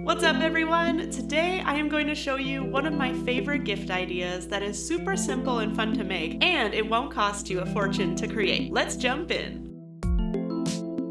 What's up everyone? Today I am going to show you one of my favorite gift ideas that is super simple and fun to make, and it won't cost you a fortune to create. Let's jump in.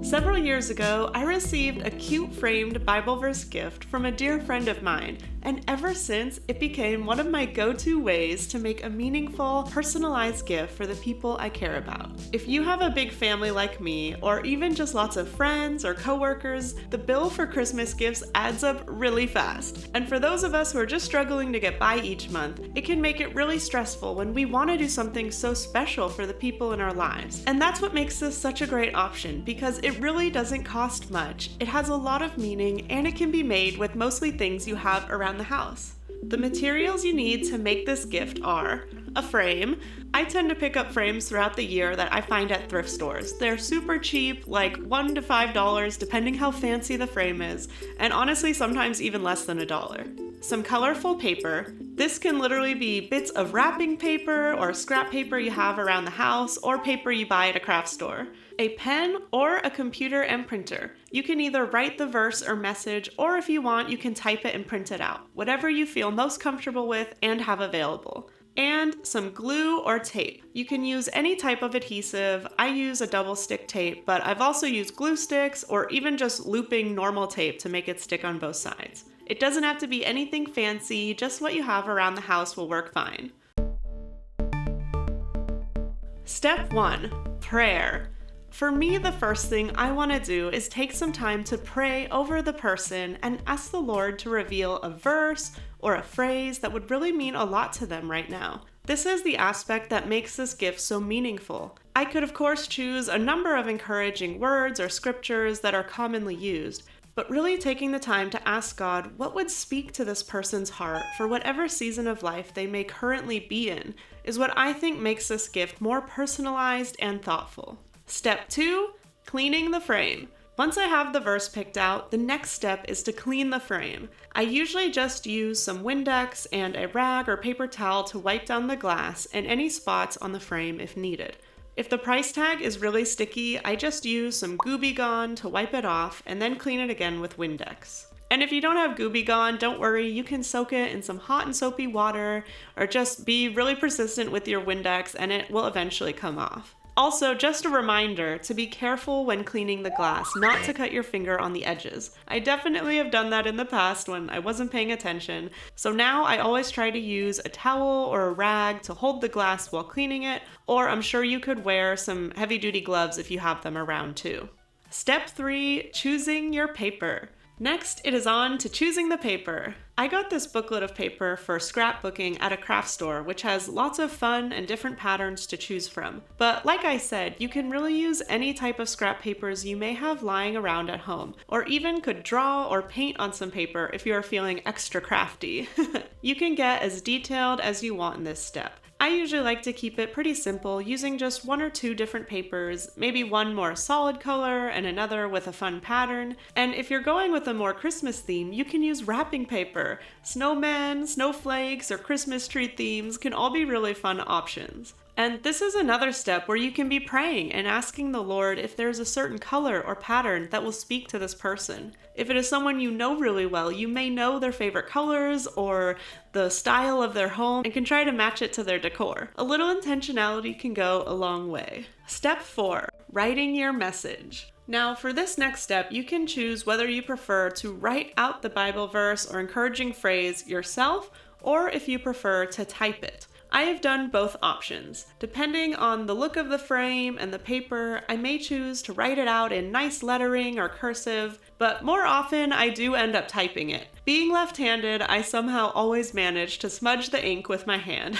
Several years ago, I received a cute framed Bible verse gift from a dear friend of mine, and ever since, it became one of my go-to ways to make a meaningful, personalized gift for the people I care about. If you have a big family like me, or even just lots of friends or coworkers, the bill for Christmas gifts adds up really fast. And for those of us who are just struggling to get by each month, it can make it really stressful when we want to do something so special for the people in our lives. And that's what makes this such a great option, because it really doesn't cost much. It has a lot of meaning, and it can be made with mostly things you have around the house. The materials you need to make this gift are a frame. I tend to pick up frames throughout the year that I find at thrift stores. They're super cheap, like $1 to $5 depending how fancy the frame is, and honestly sometimes even less than $1. Some colorful paper. This can literally be bits of wrapping paper or scrap paper you have around the house or paper you buy at a craft store. A pen or a computer and printer. You can either write the verse or message, or if you want, you can type it and print it out. Whatever you feel most comfortable with and have available. And some glue or tape. You can use any type of adhesive. I use a double stick tape, but I've also used glue sticks or even just looping normal tape to make it stick on both sides. It doesn't have to be anything fancy, just what you have around the house will work fine. Step 1. Prayer. For me, the first thing I want to do is take some time to pray over the person and ask the Lord to reveal a verse or a phrase that would really mean a lot to them right now. This is the aspect that makes this gift so meaningful. I could of course choose a number of encouraging words or scriptures that are commonly used, but really taking the time to ask God what would speak to this person's heart for whatever season of life they may currently be in is what I think makes this gift more personalized and thoughtful. Step 2, cleaning the frame. Once I have the verse picked out, the next step is to clean the frame. I usually just use some Windex and a rag or paper towel to wipe down the glass and any spots on the frame if needed. If the price tag is really sticky, I just use some Gooby Gone to wipe it off and then clean it again with Windex. And if you don't have Gooby Gone, don't worry, you can soak it in some hot and soapy water or just be really persistent with your Windex and it will eventually come off. Also, just a reminder to be careful when cleaning the glass, not to cut your finger on the edges. I definitely have done that in the past when I wasn't paying attention, so now I always try to use a towel or a rag to hold the glass while cleaning it, or I'm sure you could wear some heavy-duty gloves if you have them around too. Step 3, choosing your paper. Next, it is on to choosing the paper. I got this booklet of paper for scrapbooking at a craft store, which has lots of fun and different patterns to choose from. But like I said, you can really use any type of scrap papers you may have lying around at home, or even could draw or paint on some paper if you are feeling extra crafty. You can get as detailed as you want in this step. I usually like to keep it pretty simple, using just 1 or 2 different papers, maybe one more solid color and another with a fun pattern. And if you're going with a more Christmas theme, you can use wrapping paper. Snowmen, snowflakes, or Christmas tree themes can all be really fun options. And this is another step where you can be praying and asking the Lord if there's a certain color or pattern that will speak to this person. If it is someone you know really well, you may know their favorite colors or the style of their home and can try to match it to their decor. A little intentionality can go a long way. Step 4, writing your message. Now, for this next step, you can choose whether you prefer to write out the Bible verse or encouraging phrase yourself, or if you prefer to type it. I have done both options. Depending on the look of the frame and the paper, I may choose to write it out in nice lettering or cursive, but more often I do end up typing it. Being left-handed, I somehow always manage to smudge the ink with my hand.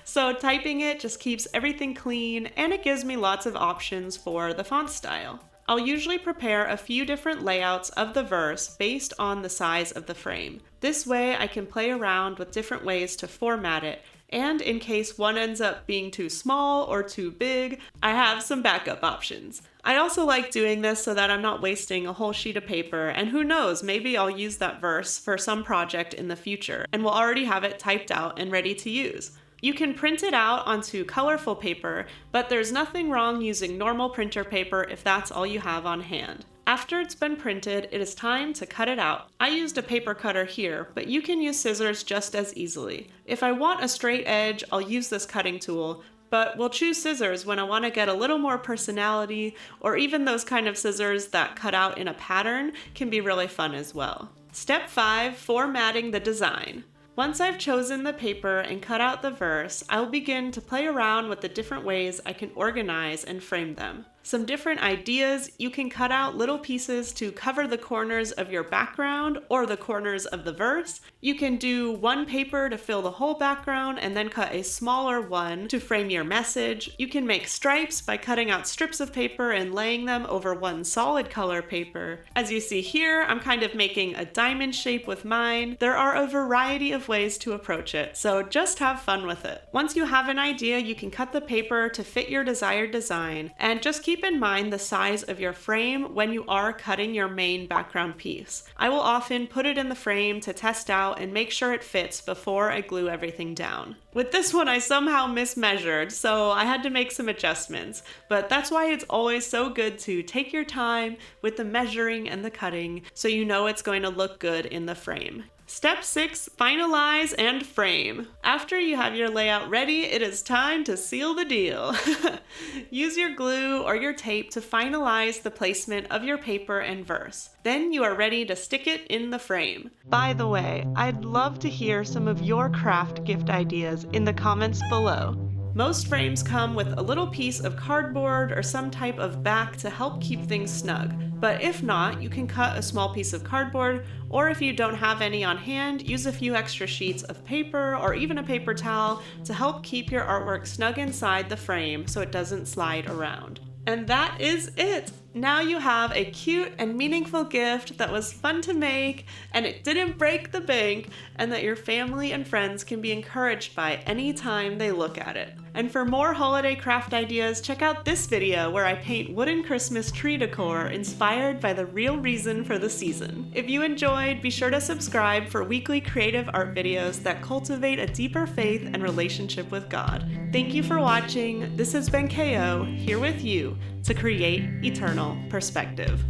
So typing it just keeps everything clean, and it gives me lots of options for the font style. I'll usually prepare a few different layouts of the verse based on the size of the frame. This way I can play around with different ways to format it, and in case one ends up being too small or too big, I have some backup options. I also like doing this so that I'm not wasting a whole sheet of paper, and who knows, maybe I'll use that verse for some project in the future, and will already have it typed out and ready to use. You can print it out onto colorful paper, but there's nothing wrong using normal printer paper if that's all you have on hand. After it's been printed, it is time to cut it out. I used a paper cutter here, but you can use scissors just as easily. If I want a straight edge, I'll use this cutting tool, but we'll choose scissors when I want to get a little more personality, or even those kind of scissors that cut out in a pattern can be really fun as well. Step 5, formatting the design. Once I've chosen the paper and cut out the verse, I'll begin to play around with the different ways I can organize and frame them. Some different ideas: you can cut out little pieces to cover the corners of your background or the corners of the verse. You can do one paper to fill the whole background and then cut a smaller one to frame your message. You can make stripes by cutting out strips of paper and laying them over one solid color paper. As you see here, I'm kind of making a diamond shape with mine. There are a variety of ways to approach it, so just have fun with it. Once you have an idea, you can cut the paper to fit your desired design, and just keep in mind the size of your frame when you are cutting your main background piece. I will often put it in the frame to test out and make sure it fits before I glue everything down. With this one, I somehow mismeasured, so I had to make some adjustments, but that's why it's always so good to take your time with the measuring and the cutting so you know it's going to look good in the frame. Step 6, finalize and frame. After you have your layout ready, it is time to seal the deal. Use your glue or your tape to finalize the placement of your paper and verse. Then you are ready to stick it in the frame. By the way, I'd love to hear some of your craft gift ideas in the comments below. Most frames come with a little piece of cardboard or some type of back to help keep things snug. But if not, you can cut a small piece of cardboard, or if you don't have any on hand, use a few extra sheets of paper or even a paper towel to help keep your artwork snug inside the frame so it doesn't slide around. And that is it! Now you have a cute and meaningful gift that was fun to make and it didn't break the bank, and that your family and friends can be encouraged by anytime they look at it. And for more holiday craft ideas, check out this video where I paint wooden Christmas tree decor inspired by the real reason for the season. If you enjoyed, be sure to subscribe for weekly creative art videos that cultivate a deeper faith and relationship with God. Thank you for watching. This has been KO, here with you to create eternal perspective.